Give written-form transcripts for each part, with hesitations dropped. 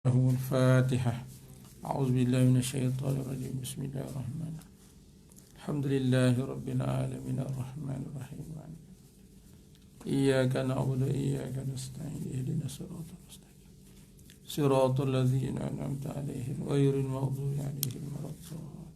الفاتحة. أعوذ بالله من الشيطان الرجيم. بسم الله الرحمن الرحيم. الحمد لله رب العالمين الرحمن الرحيم. إياك نعبد وإياك نستعين. اهدنا الصراط المستقيم صراط الذين أنعمت عليهم غير المغضوب عليهم ولا الضالين.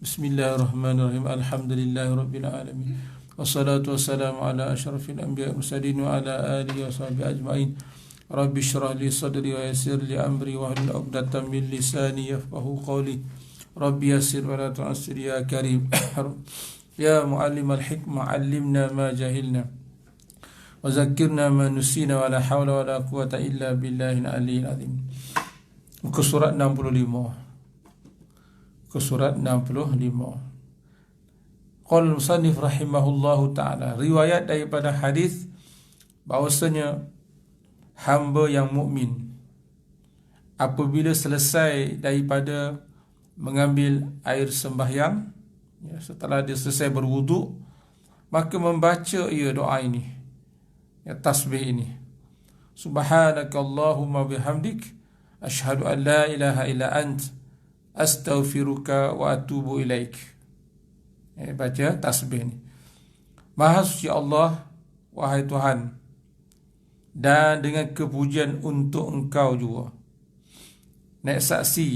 بسم الله الرحمن الرحيم. الحمد لله رب العالمين والصلاة والسلام على أشرف الأنبياء والمرسلين وعلى آله وصحبه أجمعين. رب اشرح لي صدري ويسر لي أمري واحلل عقدة من لساني يفقهوا قولي. رب يسر ولا تعسر يا كريم. يا معلم الحكمة علمنا ما جهلنا وذكرنا ما نسينا ولا حول ولا قوة إلا بالله العلي العظيم. Muka surat 65. Muka surat 65. Qala al-musannif rahimahullahu ta'ala, riwayat daripada hadis bahawasanya hamba yang mukmin apabila selesai daripada mengambil air sembahyang, setelah dia selesai berwuduk, maka membaca ia doa ini, tasbih ini, subhanakallahumma bihamdik asyhadu an la ilaha illa ant astaghfiruka wa atubu ilaik. Baca tasbih ini. Maha suci Allah, wahai Tuhan, dan dengan kepujian untuk Engkau juga. Naik saksi,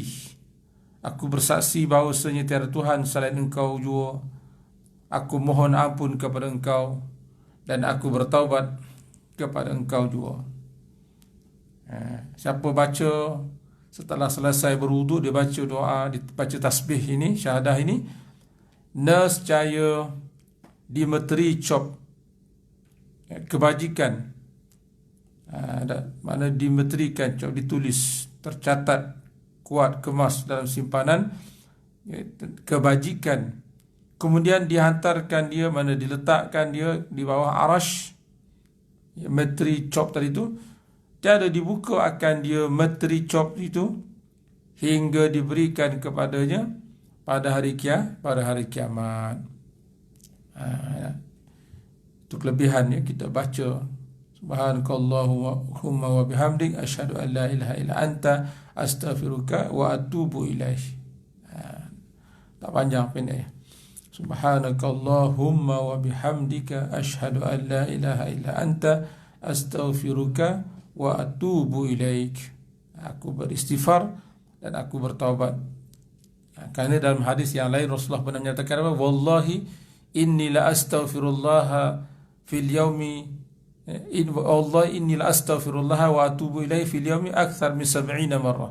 aku bersaksi bahawasanya tiada Tuhan selain Engkau juga. Aku mohon ampun kepada Engkau dan aku bertaubat kepada Engkau juga. Siapa baca setelah selesai berwuduk, dia baca doa, dia baca tasbih ini, syahadah ini, nescaya dimeteri cop kebajikan. Mana dimeterikan, cop ditulis, tercatat, kuat, kemas dalam simpanan kebajikan. Kemudian dihantarkan dia, mana diletakkan dia di bawah arash, meteri cop tadi itu, tiada dibuka akan dia meteri cop itu hingga diberikan kepadanya pada hari kiamat. Itu kelebihannya kita baca subhanakallahumma wa bihamdik asyhadu an la ilaha illa anta astaghfiruka wa atubu ilaik. Tak panjang, pendek. Subhanakallahumma wa bihamdika asyhadu an la ilaha illa anta astaghfiruka wa atubu ilaik. Aku beristighfar dan aku bertaubat. Kerana dalam hadis yang lain Rasulullah pernah menyatakan apa? Wallahi inni la astaghfirullah fil yaumi Allah inni la astaghfirullah wa atubu ilaihi fil yawmi akthar min 70 marrah.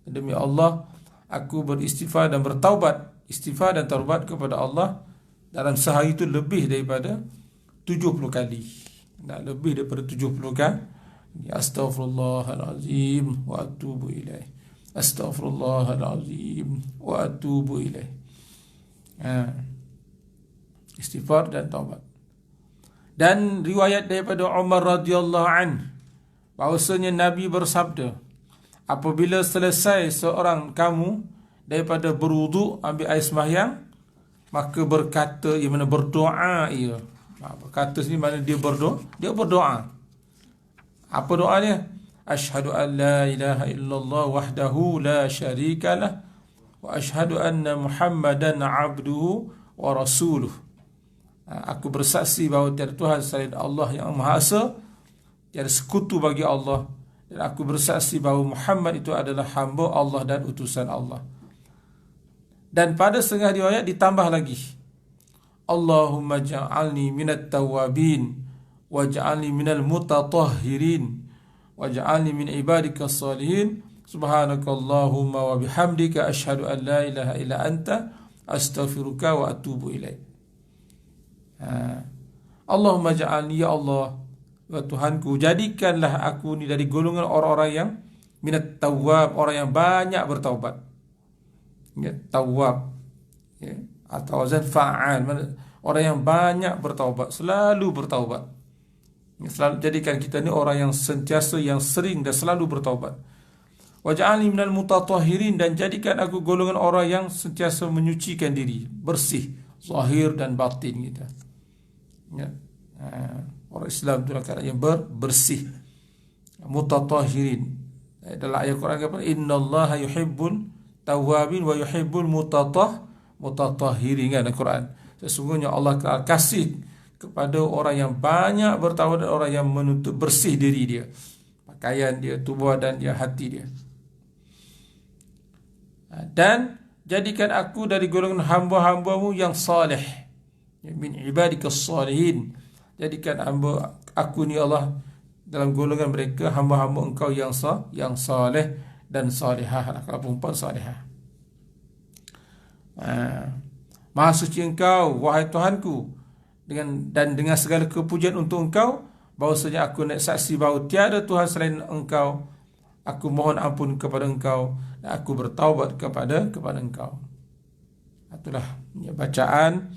Demi Allah, aku beristighfar dan bertaubat, istighfar dan taubat kepada Allah dalam sehari itu lebih daripada 70 kali. Lebih daripada 70 kali. Astaghfirullahalazim wa atubu ilaihi. Astaghfirullahalazim wa atubu ilaihi. Istighfar dan taubat. Dan riwayat daripada Umar radhiyallahu an, bahawasanya Nabi bersabda, apabila selesai seorang kamu daripada berwuduk, ambil air sembahyang, maka berkata, ia mana berdoa ia. Berkata sini mana dia berdoa. Apa doanya? Asyhadu an la ilaha illallah wahdahu la syarikalah wa asyhadu anna Muhammadan abduhu wa rasuluh. Aku bersaksi bahawa tiada Tuhan selain Allah yang Maha Esa, tiada sekutu bagi Allah, dan aku bersaksi bahawa Muhammad itu adalah hamba Allah dan utusan Allah. Dan pada setengah riwayat ditambah lagi, Allahumma ja'alni minat tawabin waj'alni minal mutatahhirin waj'alni min ibadika salihin. Subhanakallahumma wa bihamdika asyhadu an la ilaha illa anta astaghfiruka wa atubu ilaik. Allahumma ja'alni, ya Allah, ya Tuhanku, jadikanlah aku ni dari golongan orang-orang yang minat tawab, orang yang banyak bertaubat. Tawab, atau wazan fa'al, orang yang banyak bertaubat, selalu bertaubat. Selalu jadikan kita ni orang yang sentiasa, yang sering dan selalu bertaubat. Waj'alni minal mutatahhirin, dan jadikan aku golongan orang yang sentiasa menyucikan diri, bersih zahir dan batin kita. Orang Islam itu adalah yang bersih. mutatahhirin. Dalam ayat Quran apa? Innallaha yuhibbul tawwabin wa yuhibbul mutatahhirin, kan Al-Quran. Sesungguhnya Allah kasih kepada orang yang banyak bertawab dan orang yang menuntut bersih diri dia, pakaian dia, tubuh dan dia, hati dia. Dan jadikan aku dari golongan hamba-hambamu yang saleh, min ibadikas salihin. Jadikan hamba aku ni Allah dalam golongan mereka, hamba-hamba engkau yang saleh dan salihah. Kalau perempuan salihah. Maha suci engkau, wahai Tuhanku, dengan segala kepujian untuk engkau, bahwasanya aku nak saksi bahawa tiada Tuhan selain engkau. Aku mohon ampun kepada engkau dan aku bertaubat kepada engkau. Itulah bacaan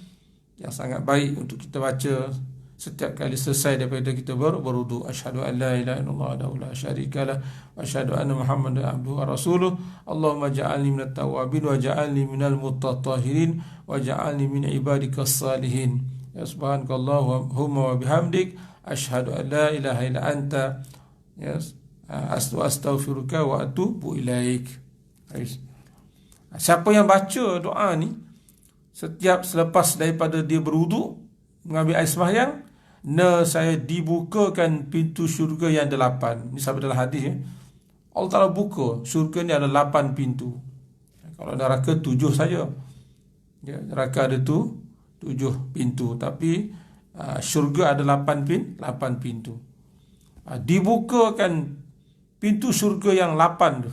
yang sangat baik untuk kita baca setiap kali selesai daripada kita berwudu. Asyhadu an la ilaha illallah wahdahu la syarikalah wa asyhadu anna Muhammadan abduhu wa rasuluh. Allahumma ja'alni minat tawwabin wa ja'alni minal mutatahhirin wa ja'alni min ibadikas salihin. Ya subhanakallahumma wa bihamdik asyhadu an la ilaha illa anta astaghfiruka wa atubu ilaik. Siapa yang baca doa ni setiap selepas daripada dia berwuduk, mengambil air sembahyang, saya dibukakan pintu syurga yang 8. Ini sabda dalam hadis ya. Allah Ta'ala buka syurga ni ada 8 pintu. Kalau neraka 7 saja. Ya, neraka ada 7 pintu, tapi syurga ada 8 pintu. Dibukakan pintu syurga yang 8 tu.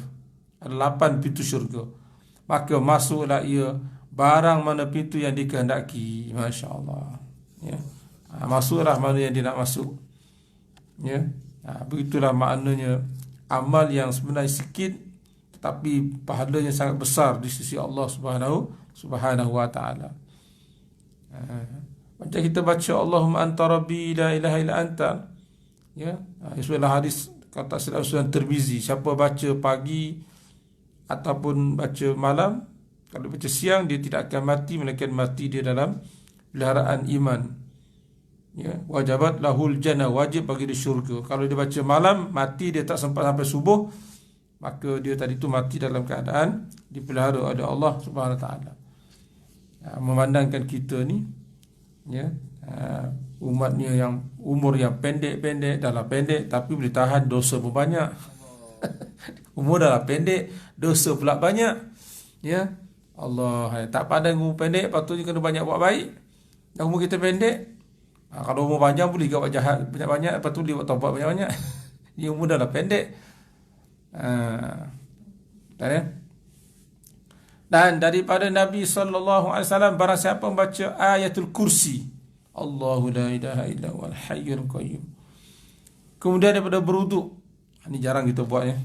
Ada 8 pintu syurga. Maka masuklah ia barang mana pintu yang dikehendaki. Masya-Allah. Ya. Masuklah mana yang dia nak masuk. Ya. Begitulah maknanya amal yang sebenarnya sikit tetapi pahalanya sangat besar di sisi Allah Subhanahu wa taala. Macam kita baca Allahumma anta rabbi la ilaha illa anta. Ya. Itulah hadis kata Sunan Tirmizi, siapa baca pagi ataupun baca malam, kalau baca siang dia tidak akan mati melainkan mati dia dalam peliharaan iman. Ya, wajabat lahul jannah, wajib bagi dia syurga. Kalau dia baca malam, mati dia tak sempat sampai subuh, maka dia tadi tu mati dalam keadaan dipelihara oleh Allah Subhanahu Wa Taala. Memandangkan kita ni, ya, umatnya yang umur yang pendek-pendek, dah pendek tapi boleh tahan, dosa pun banyak. Umur dah pendek, dosa pula banyak. Ya, Allah, tak pandang umur pendek, patutnya kena banyak buat baik. Dan umur kita pendek, kalau umur panjang boleh juga buat jahat banyak-banyak, lepas tu boleh buat taubat banyak-banyak. Ini umur dah pendek. Dan daripada Nabi SAW, barang siapa membaca ayatul kursi, Allahu la ilaha illa huwal hayyul qayyum, kemudian daripada berwuduk, ini jarang kita buat ya,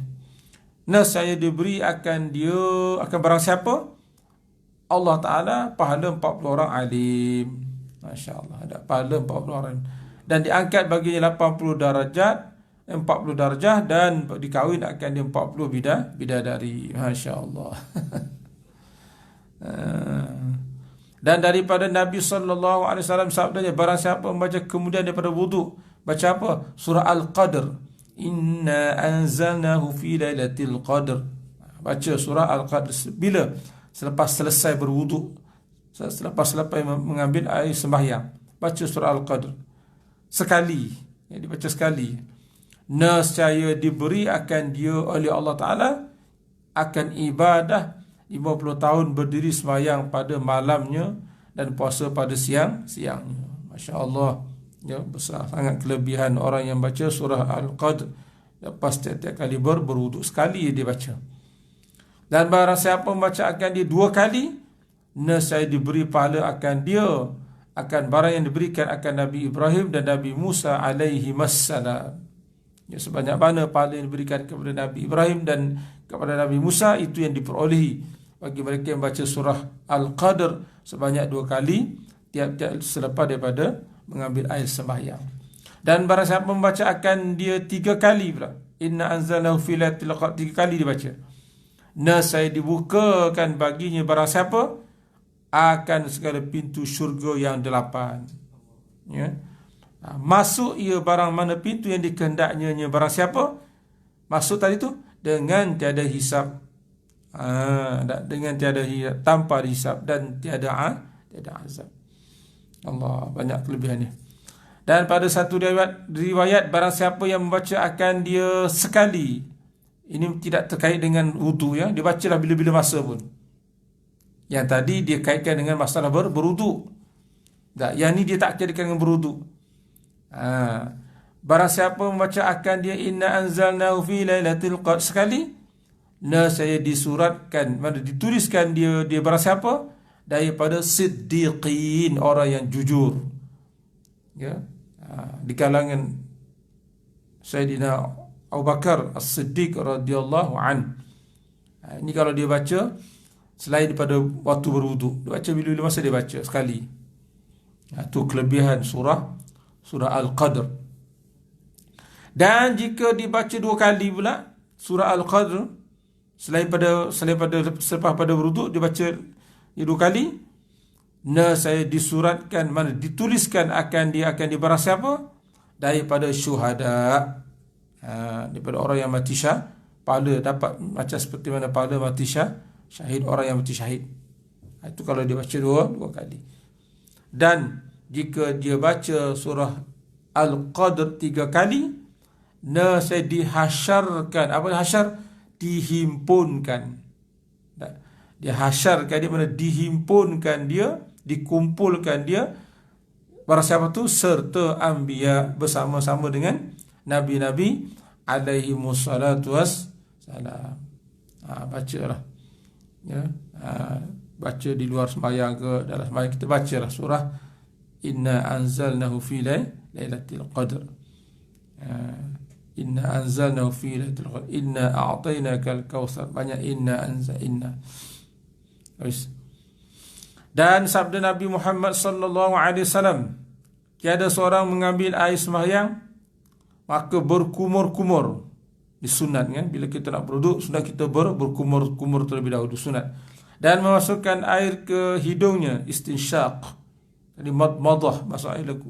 saya diberi akan barang siapa, Allah Ta'ala pahala 40 orang alim. Masya Allah, ada pahala 40 orang. Dan diangkat baginya 80 darjah, dan dikahwin akan dia 40 bidadari. Masya Allah. Dan daripada Nabi SAW sabdanya, barang siapa membaca kemudian daripada wuduk, baca apa? Surah Al-Qadr. Inna anzalnahu fi lailatul qadr. Baca surah Al-Qadr bila? Selepas selesai berwuduk, selepas mengambil air sembahyang, baca surah Al-Qadr sekali. Ya, dibaca sekali. Nescaya diberi akan dia oleh Allah Ta'ala akan ibadah 50 tahun berdiri sembahyang pada malamnya dan puasa pada siangnya. Masya Allah. Ya, besar sangat kelebihan orang yang baca surah Al-Qadr lepas setiap kali berwuduk. Sekali dia baca. Dan barang siapa membaca akan dia 2 kali, nescaya diberi pahala akan dia akan barang yang diberikan akan Nabi Ibrahim dan Nabi Musa alaihi wassalam. Ya, sebanyak mana pahala yang diberikan kepada Nabi Ibrahim dan kepada Nabi Musa, itu yang diperolehi bagi mereka yang baca surah Al-Qadr sebanyak 2 kali tiap-tiap selepas daripada mengambil air sembahyang. Dan barang siapa membaca akan dia 3 kali pula, inna anzalnahu fi lailatul qadr, 3 kali dibaca, saya dibukakan baginya barang siapa akan segala pintu syurga yang 8. Ya. Masuk ia barang mana pintu yang dikehendaknya barang siapa, Maksud tadi tu dengan tiada hisab. Dengan tiada hisab, tanpa hisab dan tiada azab. Allah, banyak kelebihannya. Dan pada satu riwayat barang siapa yang membaca akan dia sekali. Ini tidak terkait dengan wudu ya. Dia bacalah bila-bila masa pun. Yang tadi dia kaitkan dengan masalah berwudu. Tak, yang ni dia tak kaitkan dengan berwudu. Barang siapa membaca akan dia inna anzalnahu fi lailatul qadr sekali, saya disuratkan, mana dituliskan dia barang siapa daripada siddiqin, orang yang jujur. Ya. Di kalangan Sayyidina Abu Bakar As-Siddiq radhiyallahu an. Ini kalau dia baca selain daripada waktu berwudu, dia baca bila-bila masa dia baca sekali. Itu kelebihan surah Al-Qadr. Dan jika dibaca 2 kali pula surah Al-Qadr, selepas pada berwudu dia baca 2 kali, saya disuratkan, mana dituliskan akan dia barang siapa daripada syuhada, daripada orang yang mati pahala, dapat macam seperti mana pahala mati syahid, orang yang mati syahid. Itu kalau dia baca 2 kali. Dan jika dia baca surah Al-Qadr 3 kali, saya dihasyarkan. Apa hasyar? Dihimpunkan. Dihasyarkan dia, mana dihimpunkan dia, dikumpulkan dia barang siapa tu serta anbiya, bersama-sama dengan nabi-nabi alaihi wassalatu wassalam. Bacalah ya, baca di luar sembahyang ke dalam sembahyang, kita bacalah surah inna anzalnahu fi lailatul qadr. Inna anzalnahu fi lailatul qadr, inna a'tainakal kautsar. Banyak inna. Dan sabda Nabi Muhammad sallallahu alaihi wasallam, tiada seorang mengambil air sembahyang maka berkumur-kumur. Disunat kan, bila kita nak berwuduk sunat kita berkumur-kumur terlebih dahulu, sunat. Dan memasukkan air ke hidungnya, istinsyaq. Jadi madah, masuk air lagu.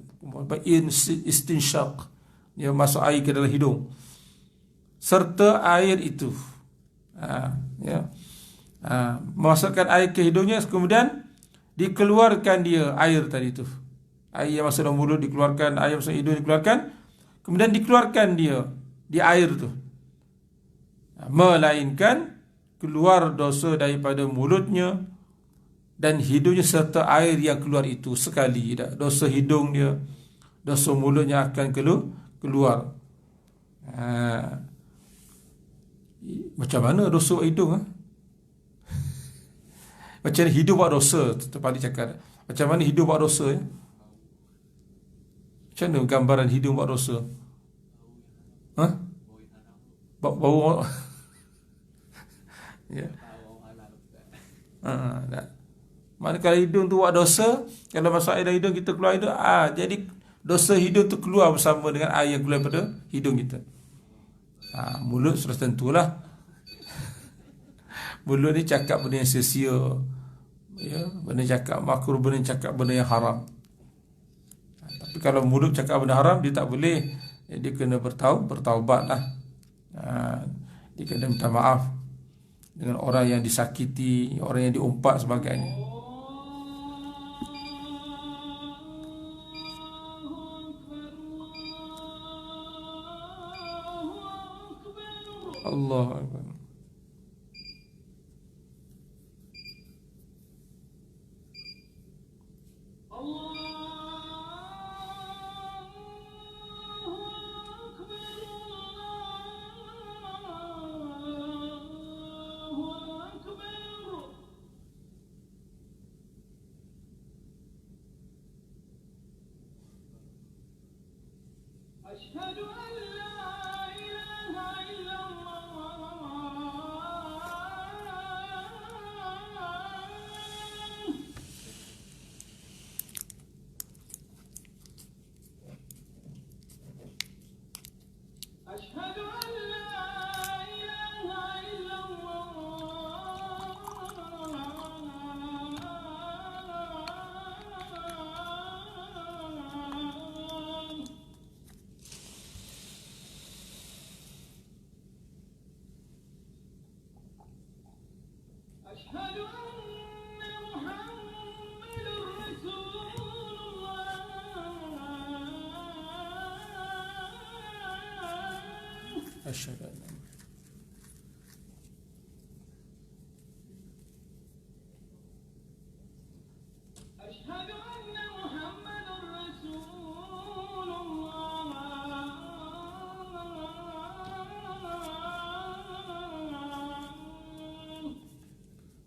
Istinsyaq, dia masuk air ke dalam hidung. Serta air itu memasukkan air ke hidungnya, kemudian dikeluarkan dia air tadi tu. Air yang masuk dalam mulut dikeluarkan, air yang masuk hidung dikeluarkan, kemudian dikeluarkan dia di air tu. Melainkan keluar dosa daripada mulutnya dan hidungnya serta air yang keluar itu sekali. Dosa hidung dia, dosa mulutnya akan keluar. Macam mana dosa hidung? Macam mana hidup buat dosa? Terbalik cakap. Macam mana hidup buat dosa ya? Macam mana gambaran hidung buat dosa? Bau ya. Mana kalau hidung tu buat dosa, kalau masuk air dalam hidung kita keluar hidung, jadi dosa hidung tu keluar bersama dengan air yang keluar pada hidung kita. Mulut sudah tentulah. Mulut ni cakap benda yang sia-sia, ya, benda cakap makruh, benda cakap benda yang haram. Tapi kalau mulut cakap benda haram, dia tak boleh. Dia kena bertaubatlah. Dia kena minta maaf dengan orang yang disakiti, orang yang diumpat sebagainya. Allahu Akbar. أشهد أن لا إله إلا الله Asyhadu an la أشهد أن محمد رسول الله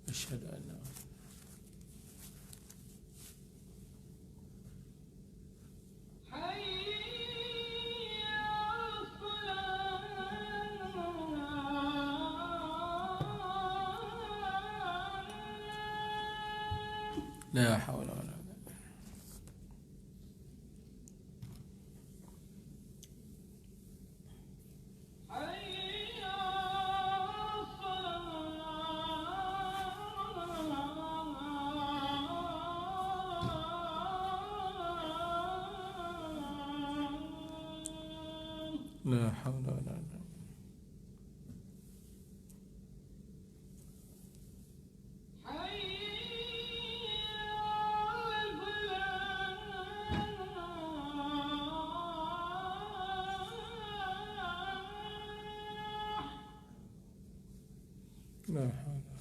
asyhadu an la حي على الصلاة la haula wala quwwata. حي على الصلاة La haula wala quwwata. La haula.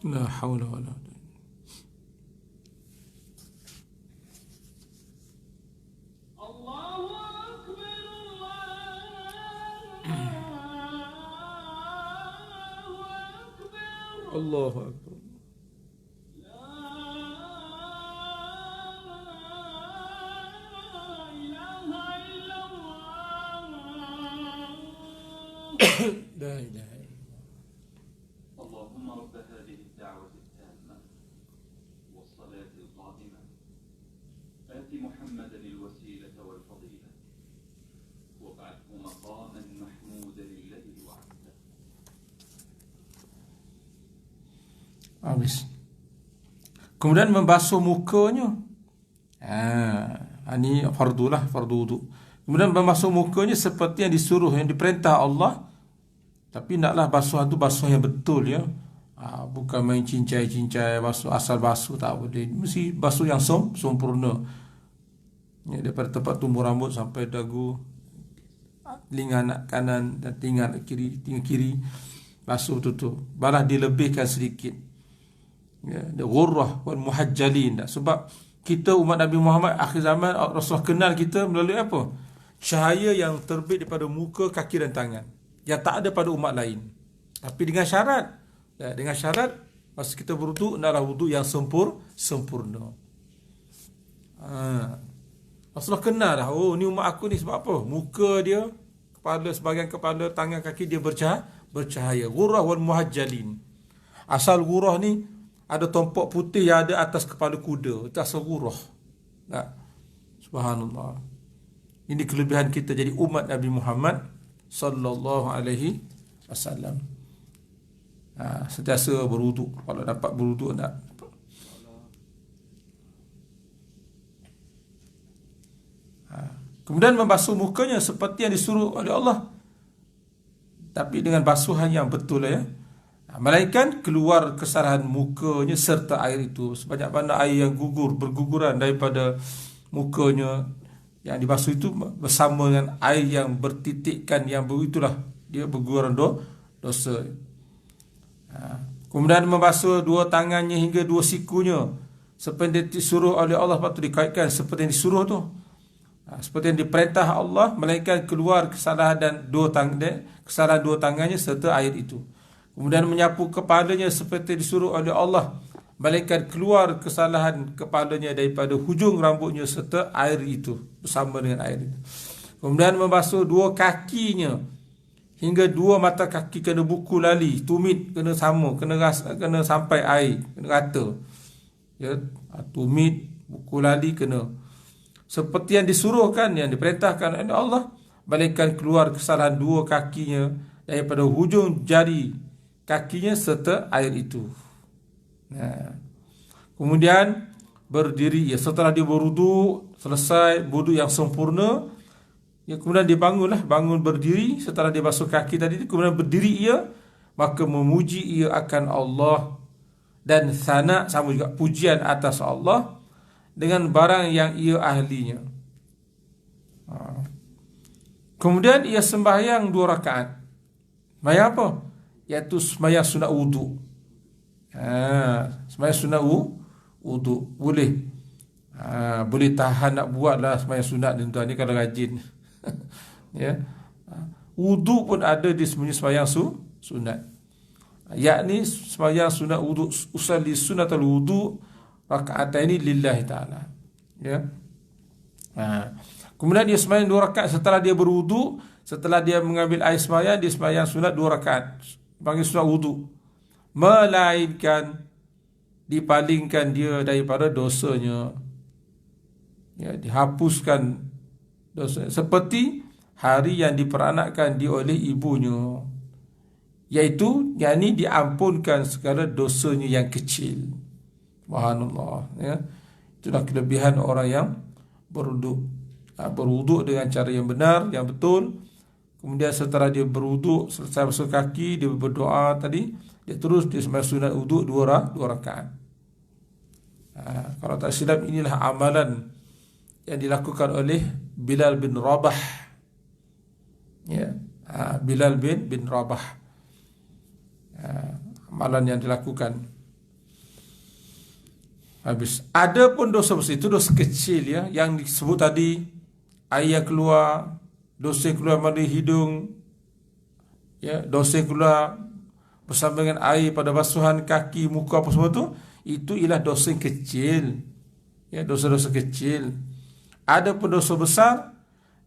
La haula wala quwwata. الله أكبر الله Allahu أكبر akbar. لا إله إلا الله La ilaha illallah. اللهم رب هذه الدعوة التامة والصلاة القائمة آت محمدا الوسيلة والفضيلة وابعثه مقاما محمودا الذي وعدته. Habis. Kemudian membasuh mukanya. Ini fardu lah, fardu wudu. Kemudian membasuh mukanya seperti yang disuruh, yang diperintah Allah. Tapi naklah basuh itu basuh yang betul ya. Bukan main cincai-cincai, basuh asal basuh tak boleh. Mesti basuh yang sempurna. Ya, daripada tempat tumbuh rambut sampai dagu, telinga anak kanan dan telinga kiri basuh betul-betul. Balah dilebihkan sedikit. Ya, ghurrah wal muhajjalin. Sebab kita umat Nabi Muhammad akhir zaman, Rasulullah kenal kita melalui apa? Cahaya yang terbit daripada muka, kaki dan tangan, yang tak ada pada umat lain. Tapi dengan syarat, masa kita berwuduk, naklah wuduk yang sempurna. Rasulullah kenal dah, oh ni umat aku ni sebab apa? Muka dia, kepala, sebahagian kepala, tangan, kaki dia bercahaya. Ghurrah wal muhajjalin. Asal ghurrah ni ada tompok putih yang ada atas kepala kuda. Itu asal ghurrah. Tak? Subhanallah. Ini kelebihan kita jadi umat Nabi Muhammad sallallahu alaihi wasallam. Sentiasa berwuduk. Kalau dapat berwuduk tak? Kemudian membasuh mukanya seperti yang disuruh oleh Allah, tapi dengan basuhan yang betul ya. Melainkan keluar kesalahan mukanya serta air itu. Sebanyak mana air yang berguguran daripada mukanya yang dibasuh itu bersama dengan air yang bertitikkan, yang itulah dia berguguran dosa. Kemudian membasuh dua tangannya hingga dua sikunya seperti yang disuruh oleh Allah. Patut dikaitkan seperti yang disuruh tu, seperti yang diperintah Allah. Melainkan keluar kesalahan dua tangannya serta air itu. Kemudian menyapu kepalanya seperti disuruh oleh Allah. Malaikat keluar kesalahan kepalanya daripada hujung rambutnya serta air itu, bersama dengan air itu. Kemudian membasuh dua kakinya hingga dua mata kaki kena buku lali, tumit kena sama, kena sampai air, kena rata. Ya, tumit, buku lali kena. Seperti yang disuruhkan, yang diperintahkan oleh Allah. Malaikat keluar kesalahan dua kakinya daripada hujung jari kakinya serta air itu. Kemudian berdiri, ya, setelah dia berwuduk, selesai wuduk yang sempurna, Ya, kemudian dia bangunlah, bangun berdiri setelah dia basuh kaki tadi itu, kemudian berdiri ia, maka memuji ia akan Allah dan sana sama juga pujian atas Allah dengan barang yang ia ahlinya. Kemudian ia sembahyang 2 rakaat. Sembahyang apa? Iaitu sembahyang sunat wudu. Sembahyang sunat wudu boleh. Boleh tahan nak buatlah sembahyang sunat ni tuan ni kalau rajin. Ya. Wudu pun ada di sembahyang sunat. Yakni sembahyang sunat wudu, usalli sunatul wudu raka'ataini lillahi ta'ala. Ya. Kemudian dia sembahyang 2 rakaat setelah dia berwudu, setelah dia mengambil air sembahyang, dia sembahyang sunat 2 rakaat. Panggil sunat wudu. Melainkan dipalingkan dia daripada dosanya. Ya, dihapuskan dosa seperti hari yang diperanakkan dia oleh ibunya, iaitu yakni diampunkan segala dosanya yang kecil. Subhanallah, ya. Itulah kelebihan orang yang berwuduk. Berwuduk dengan cara yang benar, yang betul. Kemudian setelah dia berwuduk, selesai basuh kaki, dia berdoa tadi, dia terus dia sembahyang sunat wuduk 2 rakaat. Kalau tak silap, inilah amalan yang dilakukan oleh Bilal bin Rabah. Ya, Bilal bin Rabah. Amalan yang dilakukan. Habis. Ada pun dosa besar, itu dosa kecil ya, yang disebut tadi, air yang keluar, dosa yang keluar melalui hidung, ya, dosa yang keluar bersama dengan air pada basuhan kaki, muka apa semua tu, itu ialah dosa yang kecil. Ya, dosa-dosa kecil. Ada pun dosa besar,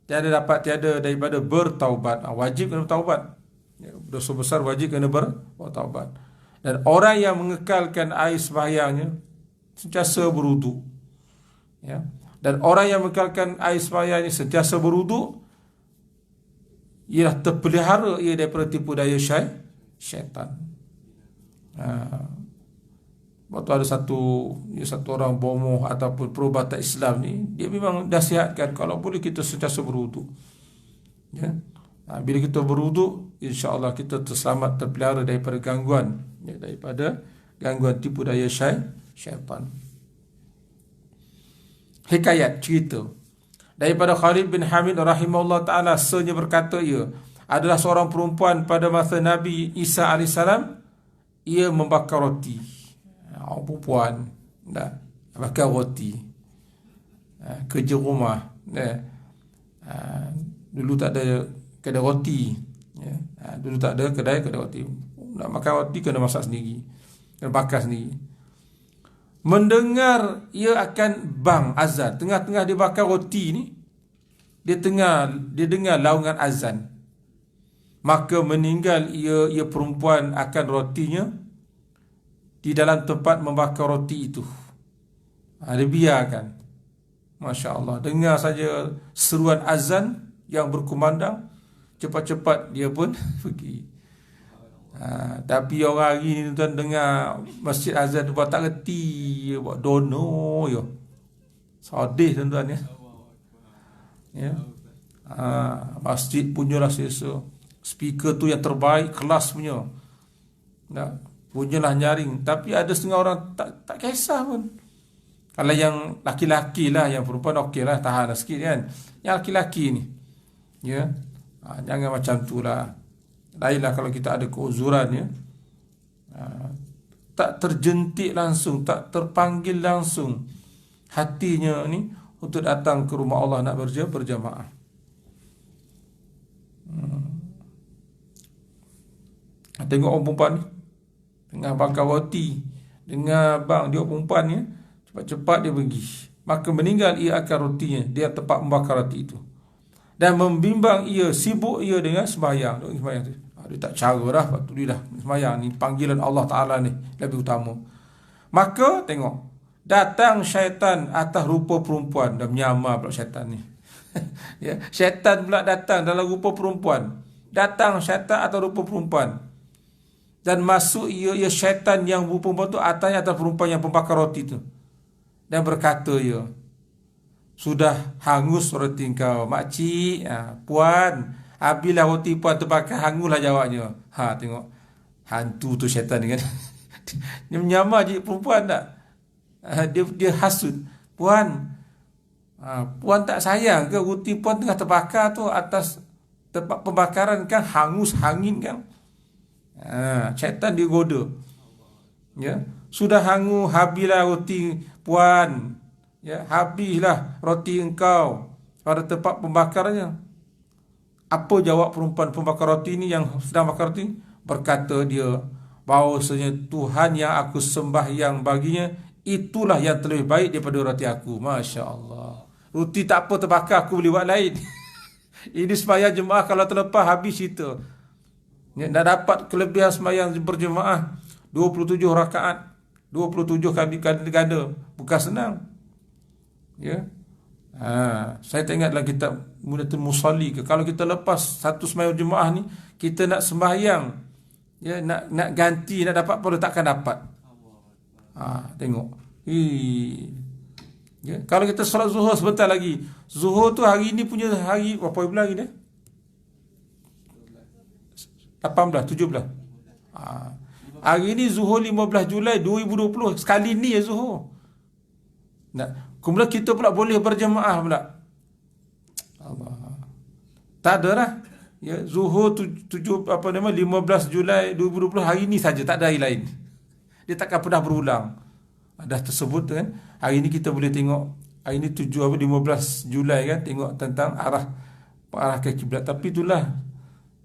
tiada daripada bertaubat. Wajib kena bertaubat. Ya, dosa besar wajib kena bertaubat. Dan orang yang mengekalkan air sembahyangnya sentiasa berwuduk. Ya. Dan orang yang mengekalkan air sembahyangnya sentiasa berwuduk, ialah terpelihara ia daripada tipu daya syaitan. Waktu ada satu orang bomoh ataupun perubatan Islam ni, dia memang nasihatkan kalau boleh kita sentiasa berwuduk. Ya. Bila kita berwuduk, insya-Allah kita terselamat, terpelihara daripada gangguan, ya, daripada gangguan tipu daya syaitan. Hikayat cerita daripada Khalid bin Hamid rahimahullah taala, sebenarnya berkata ia adalah seorang perempuan pada masa Nabi Isa alaihissalam. Ia membakar roti. Orang perempuan dah bakar roti, kerja rumah. Dulu tak ada kedai roti, ya. Dulu tak ada kedai roti. Nak makan roti kena masak sendiri, kena bakar sendiri. Mendengar ia akan bang azan, tengah-tengah dia bakar roti ni, dia dengar laungan azan. Maka meninggal ia perempuan akan rotinya di dalam tempat membakar roti itu. Dia biarkan. Masya Allah, dengar saja seruan azan yang berkumandang, cepat-cepat dia pun pergi. Tapi orang hari ni tuan dengar masjid azan buat tak reti, buat dono yo. Sedih tuan-tuan ya. Ya. Masjid punyalah selesa. Speaker tu yang terbaik, kelas punya. Nah, punyalah nyaring. Tapi ada setengah orang tak kisah pun. Kalau yang laki-laki lah, yang perempuan okey lah, tahan sikit kan. Yang laki-laki ni, ya, jangan macam tu lah. Lainlah kalau kita ada keuzuran, ya. Tak terjentik langsung, tak terpanggil langsung hatinya ni untuk datang ke rumah Allah nak berjamaah. Tengok orang perempuan ni tengah bakar roti, dengar bang dia perempuan ni, cepat-cepat dia pergi. Maka meninggal ia akan rotinya, dia tempat membakar roti itu. Dan membimbang ia, sibuk ia dengan sembahyang. Dia tak cara dah, patulilah sembahyang ni, panggilan Allah Ta'ala ni lebih utama. Maka tengok, datang syaitan atas rupa perempuan. Dah menyamar pula syaitan ni. Ya, syaitan pula datang dalam rupa perempuan. Datang syaitan atas rupa perempuan. Dan masuk ia syaitan yang rupa perempuan tu atas perempuan yang pembakar roti tu. Dan berkata ia, sudah hangus roti engkau. Makcik, puan, habislah roti puan terbakar, hanguslah jawabnya. Tengok. Hantu tu syaitan ni kan. Dia menyamar je perempuan tak? Dia hasut. Puan, puan tak sayang ke roti puan tengah terbakar tu atas tempat pembakaran kan hangus angin kan? Syaitan dia goda. Ya, sudah hangus, habislah roti puan. Ya, habislah roti engkau pada tempat pembakarannya. Apa jawab perempuan pembakar roti ni yang sedang bakar roti? Berkata dia, bahawasanya Tuhan yang aku sembahyang baginya, itulah yang terlebih baik daripada roti aku. Masya Allah. Roti tak apa terbakar, aku boleh buat lain. Ini sembahyang jemaah kalau terlepas habis cerita. Nak dapat kelebihan sembahyang berjemaah 27 rakaat, 27 kali ganda, bukan senang. Ya. Saya tak ingatlah kitab Munatul Musalli ke. Kalau kita lepas satu sembahyang jemaah ni, kita nak sembahyang, ya, nak ganti, nak dapat pun takkan dapat. Tengok. Ya, kalau kita solat zuhur sebentar lagi. Zuhur tu hari ni punya hari berapa bulan lagi dia? 18, 17. Hari ni zuhur 15 Julai 2020. Sekali ni ya zuhur. Kemudian kita pula boleh berjemaah pula. Allah. Tak ada lah. Ya, zuhur 15 Julai 2020 hari ni saja, tak ada hari lain. Dia takkan pernah berulang. Dah tersebut kan. Hari ni kita boleh tengok, hari ni 15 Julai kan, tengok tentang arah ke kiblat. Tapi itulah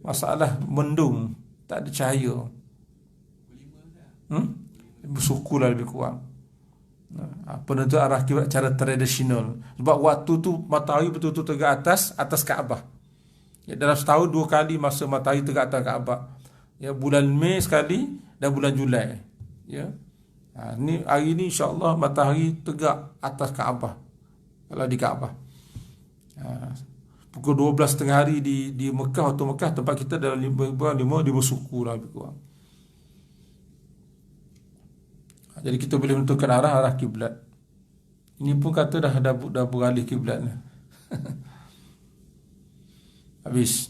masalah mendung, tak ada cahaya. Bersuku lah lebih kurang. Penentu arah kiblat cara tradisional. Sebab waktu tu matahari betul-betul tegak atas Kaabah. Ya, dalam setahun 2 kali masa matahari tegak atas Kaabah. Ya, bulan Mei sekali dan bulan Julai. Ya. Ni hari ni insya-Allah matahari tegak atas Kaabah. Kalau di Kaabah. Pukul 12 tengah hari di Mekah atau Mekah, tempat kita dalam 5 suku lah lebih kurang. Jadi kita boleh menentukan arah kiblat. Ini pun kata dah beralih kiblat lah. Habis.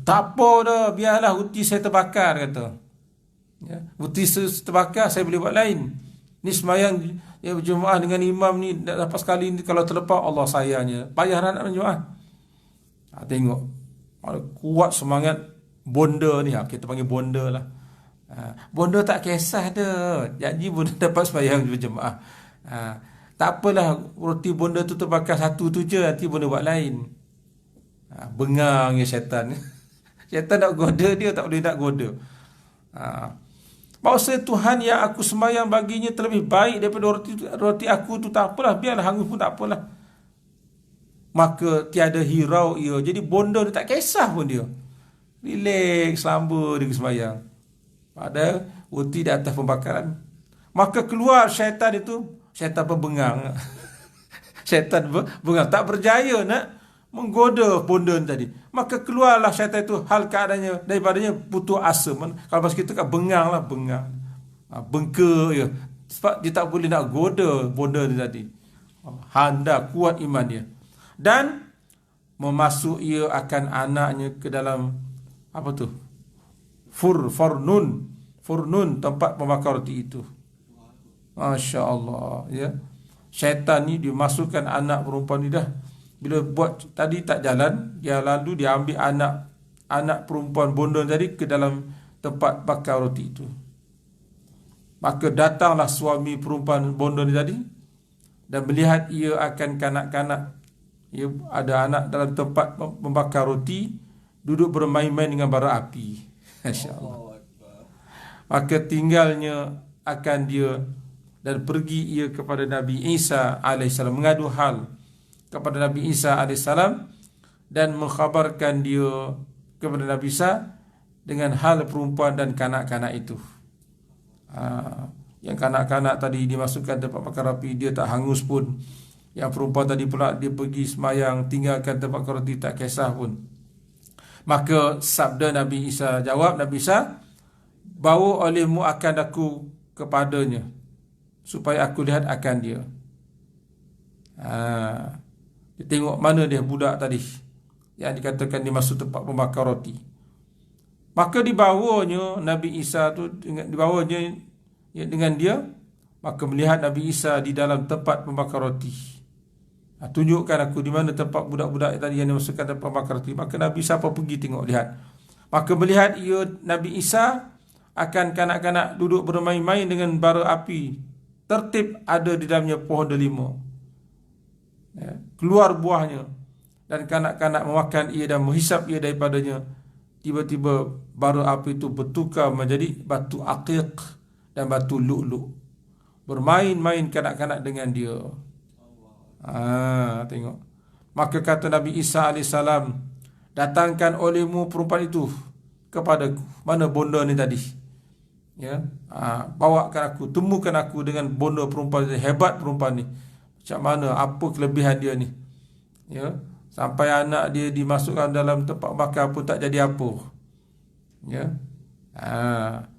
Tak apa dah, biarlah roti saya terbakar kata. Ya, roti terbakar saya boleh buat lain. Ni sembahyang ya berjemaah dengan imam ni dapat sekali ni, kalau terlepas Allah sayangnya. Payah nak berjemaah. Tengok. Kuat semangat bonda ni. Kita panggil bonda lah. Bonda tak kisah dah. Janji bonda dapat sembahyang berjemaah. Tak apalah roti bonda tu terbakar satu tu je, nanti bonda buat lain. Bengang ya syaitan. Syaitan nak goda dia, tak boleh nak goda. Bahawa Tuhan yang aku sembahyang baginya terlebih baik daripada roti aku tu, tak apalah, biarlah hangus pun tak apalah. Maka tiada hirau ia. Jadi bonda dia tak kisah pun dia. Relax, selamba dia sembahyang. Padahal roti di atas pembakaran. Maka keluar syaitan itu, syaitan berbengang. Syaitan berbengang, tak berjaya nak menggoda bonda tadi. Maka keluarlah syaitan itu, hal keadaannya daripadanya putus asa. Kalau bahasa kita kan bengang lah, bengang. Bengke ya. Sebab dia tak boleh nak goda bonda tadi. Handa kuat iman dia. Dan memasuk ia akan anaknya ke dalam apa tu? Furnun tempat pembakar roti itu. Masya Allah ya. Syaitan ni dimasukkan anak perempuan ni dah. Bila buat tadi tak jalan, dia lalu dia ambil anak perempuan bonda tadi ke dalam tempat bakar roti itu. Maka datanglah suami perempuan bonda ni tadi dan melihat ia akan kanak-kanak. Ia ada anak dalam tempat membakar roti, duduk bermain-main dengan bara api. Masya-Allah. Maka tinggalnya akan dia dan pergi ia kepada Nabi Isa alaihissalam, mengadu hal kepada Nabi Isa alaihissalam dan mengkhabarkan dia kepada Nabi Isa dengan hal perempuan dan kanak-kanak itu. Yang kanak-kanak tadi dimasukkan tempat bakar api, dia tak hangus pun. Yang perempuan tadi pula dia pergi semayang, tinggalkan tempat bakar roti, tak kisah pun. Maka sabda Nabi Isa, jawab Nabi Isa, bawa olehmu akan aku kepadanya supaya aku lihat akan dia. Dia tengok mana dia budak tadi yang dikatakan dia masuk tempat pembakar roti. Maka dibawanya Nabi Isa tu, dibawanya dengan dia, maka melihat Nabi Isa di dalam tempat pembakar roti. Tunjukkan aku di mana tempat budak-budak tadi yang dimasukkan tempat pembakar roti. Maka Nabi Isa pun pergi tengok, lihat. Maka melihat ia Nabi Isa akan kanak-kanak duduk bermain-main dengan bara api, tertib ada di dalamnya pohon delima, keluar buahnya, dan kanak-kanak memakan ia dan menghisap ia daripadanya. Tiba-tiba bara api itu bertukar menjadi batu aqiq dan batu lu'lu'. Bermain-main kanak-kanak dengan dia. Tengok. Maka kata Nabi Isa AS, datangkan olehmu perempuan itu kepadaku. Mana bonda ni tadi? Bawakan aku, temukan aku dengan bonda perempuan ini. Hebat perempuan ni. Macam mana, apa kelebihan dia ni? Sampai anak dia dimasukkan dalam tempat makan pun tak jadi apa.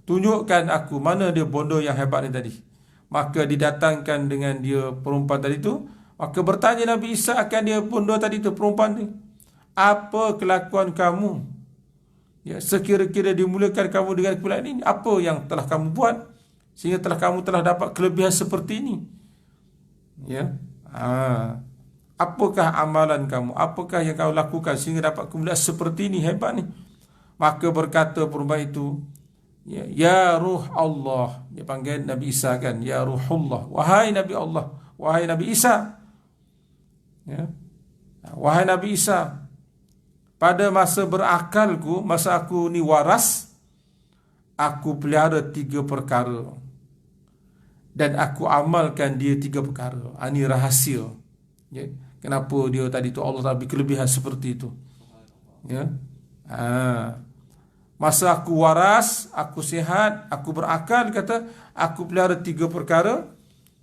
Tunjukkan aku mana dia bonda yang hebat ni tadi. Maka didatangkan dengan dia perempuan tadi tu. Maka bertanya Nabi Isa akan dia bonda tadi tu, perempuan ni, apa kelakuan kamu? Sekira-kira dimulakan kamu dengan kepulauan ini, apa yang telah kamu buat sehingga kamu telah dapat kelebihan seperti ini? Apakah amalan kamu? Apakah yang kau lakukan sehingga dapat kemuliaan seperti ini, hebat ni? Maka berkata perempuan itu, ya Ruh Allah. Dia panggil Nabi Isa kan, ya Ruhullah. Wahai Nabi Allah, wahai Nabi Isa, wahai Nabi Isa, pada masa berakalku, masa aku ni waras, aku pelihara 3 perkara dan aku amalkan dia 3 perkara. Ini rahsia. Kenapa dia tadi tu Allah Taala kelebihan seperti itu. Masa aku waras, aku sihat, aku berakal, kata aku pelihara 3 perkara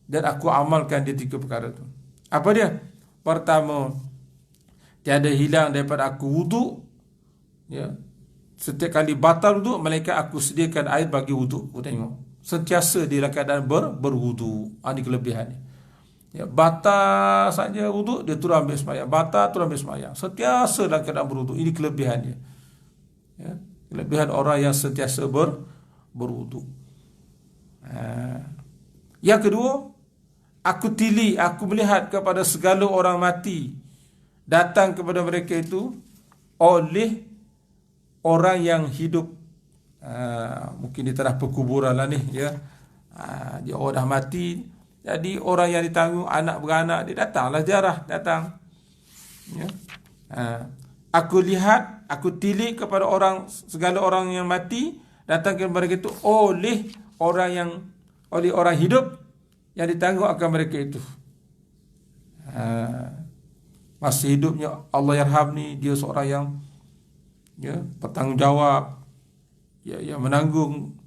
dan aku amalkan dia 3 perkara tu. Apa dia? Pertama, tiada hilang daripada aku wuduk. Setiap kali batal wuduk, malaikat aku sediakan air bagi wuduk. Aku tengok sentiasa dia dalam keadaan berwuduk. Ini kelebihannya. Batal saja wuduk, dia turun ambil sembahyang. Batal, turun ambil sembahyang. Sentiasa dalam keadaan berwuduk. Ini kelebihannya. Kelebihan orang yang sentiasa berwuduk. Yang kedua, aku tili, aku melihat kepada segala orang mati datang kepada mereka itu oleh orang yang hidup. Mungkin di tanah perkuburan lah ni, dia orang dah mati. Jadi orang yang ditanggung, anak beranak, dia datanglah ziarah, datang. Aku lihat, aku tilik kepada segala orang yang mati datang kepada mereka itu oleh orang hidup yang ditanggung akan mereka itu. Masa hidupnya Allah yarham ni, dia seorang yang bertanggungjawab, yang menanggung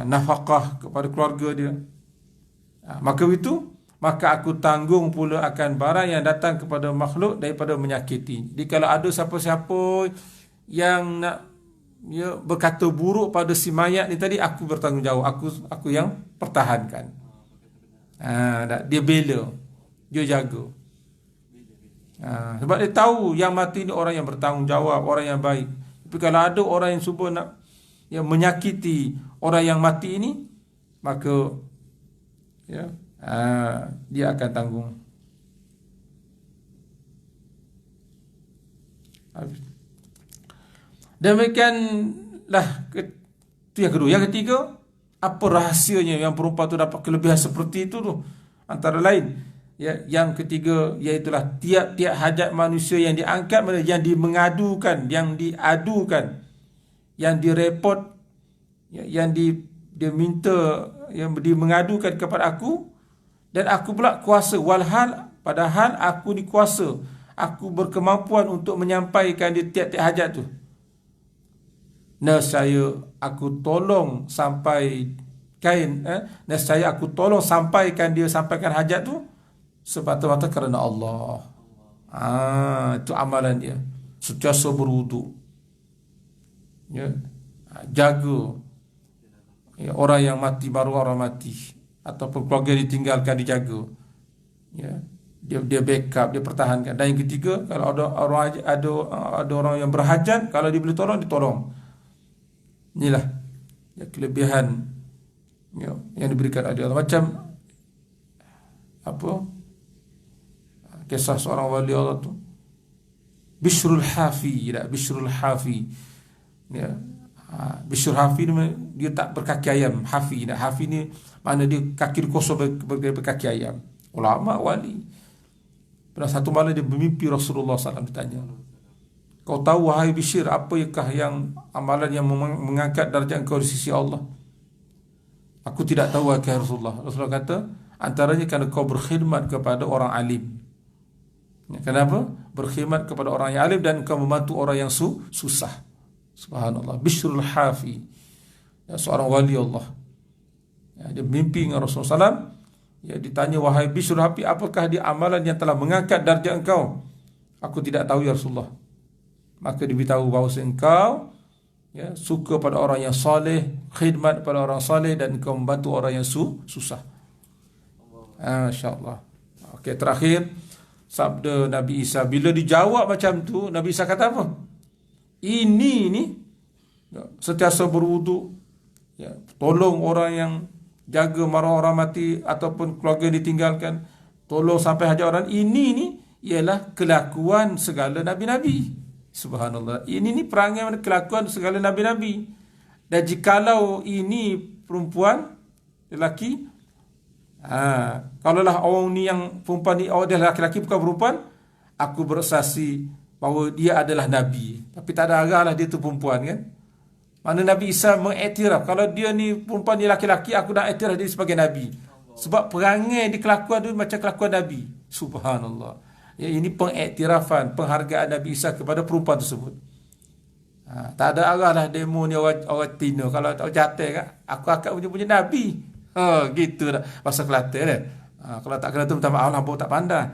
nafkah kepada keluarga dia. Maka aku tanggung pula akan barang yang datang kepada makhluk daripada menyakiti. Jadi kalau ada siapa-siapa yang nak berkata buruk pada si mayat ni tadi, aku bertanggungjawab, aku yang pertahankan. Dia bela, dia jaga. Sebab dia tahu yang mati ni orang yang bertanggungjawab, orang yang baik. Tapi kalau ada orang yang cuba nak menyakiti orang yang mati ini, maka dia akan tanggung. Demikianlah itu yang kedua. Yang ketiga, apa rahsianya yang perempuan tu dapat kelebihan seperti itu tu? Antara lain, yang ketiga iaitulah tiap-tiap hajat manusia yang diangkat, yang dimengadukan, yang diadukan, yang direport, yang dia minta, yang dimengadukan kepada aku, dan aku pula kuasa, padahal aku dikuasa, aku berkemampuan untuk menyampaikan dia tiap-tiap hajat tu. Nescaya aku tolong sampaikan dia, sampaikan hajat tu semata-mata kerana Allah. Itu amalan dia. Sentiasa berwuduk, jaga orang yang mati, baru orang mati ataupun keluarga ditinggalkan, dijaga. dia backup, dia pertahankan. Dan yang ketiga, kalau ada orang yang berhajat, kalau dia boleh tolong, ditolong. Inilah ya, kelebihan ya, yang diberikan oleh Allah. Macam apa kisah seorang wali Allah tu, Bishrul Hafi, Bishrul Hafi ya. Bishrul Hafi ni dia tak berkaki ayam. Hafi ni mana dia kaki kosong berkaki ayam. Ulama wali. Pada satu malam dia bermimpi Rasulullah SAW ditanya, kau tahu wahai Bishr, apakah yang amalan yang mengangkat darjat engkau di sisi Allah? Aku tidak tahu wahai Rasulullah. Rasulullah kata, antaranya kerana kau berkhidmat kepada orang alim. Kenapa? Berkhidmat kepada orang yang alim dan kau membantu orang yang susah. Subhanallah. Bishrul Hafi ya, seorang wali Allah ya, dia mimpi dengan Rasulullah SAW. Ya, ditanya, wahai Bishrul Hafi, apakah dia amalan yang telah mengangkat darjat engkau? Aku tidak tahu ya Rasulullah. Maka diberitahu bahawa engkau ya, suka pada orang yang soleh, khidmat pada orang soleh, dan engkau membantu orang yang susah. Masya-Allah. Okey, terakhir sabda Nabi Isa. Bila dijawab macam tu, Nabi Isa kata apa? Ini ya, sentiasa berwuduk ya, tolong orang yang jaga marah orang mati ataupun keluarga yang ditinggalkan, tolong sampai hajat orang. Ini ialah kelakuan segala nabi-nabi. Subhanallah. Ini perangai kelakuan segala nabi-nabi. Dan jikalau ini perempuan, lelaki, kalaulah orang ni yang perempuan ni adalah lelaki bukan perempuan, aku bersaksi bahawa dia adalah nabi. Tapi tak ada arahlah dia tu perempuan kan. Mana Nabi Isa mengiktiraf kalau dia ni perempuan ni laki-laki, aku dah iktiraf dia sebagai nabi. Sebab perangai di kelakuan dia macam kelakuan nabi. Subhanallah. Ya, ini pengiktirafan, penghargaan Nabi Isa kepada perempuan tersebut. Tak ada arahlah demo ni orang Tino. Kalau tak jatuh kan, aku akan punya nabi. Gitu dah bahasa Kelantan kan. Kalau tak kena tu minta maaf lah, tak pandai.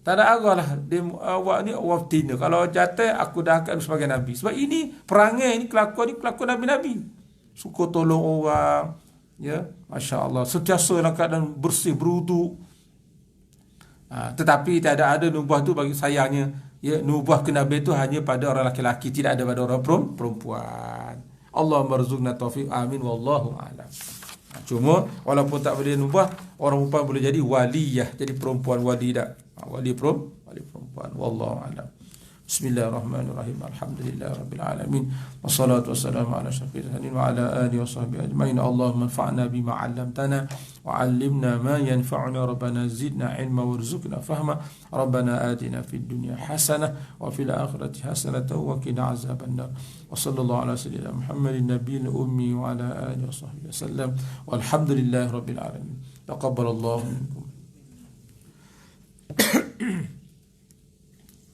Tak ada arah lah awak ni awak Tino. Kalau jatuh aku dah akan sebagai nabi. Sebab ini perangai ni kelakuan nabi-nabi. Suka tolong orang ya, masya-Allah, sentiasa dalam keadaan bersih, berwuduk. Tetapi tak ada nubuah tu, bagi sayangnya ya, nubuah ke nabi tu hanya pada orang laki-laki, tidak ada pada orang perempuan. Allahumma rzuqna taufiq, amin, wallahu a'lam. Cuma walaupun tak boleh nubuah, orang perempuan boleh jadi waliyah, jadi perempuan wali dak. Wali perempuan, wallahu a'lam. Bismillahirrahmanirrahim. Alhamdulillahirabbil alamin. Wassalatu wassalamu ala asyrafil mursalin wa ala alihi washabbihi ajmain. Allahumma anfa'na bima 'allamtana wa 'allimna ma yanfa'una. Rabbana zidna 'ilma warzuqna fahma. Rabbana atina fid dunya hasanah wa fil akhirati hasanah wa qina azabannar. Wa sallallahu ala sayyidina Muhammadin nabiyil ummi wa ala alihi washabbihi wasallam. Walhamdulillahirabbil alamin. Taqabbalallahu minkum.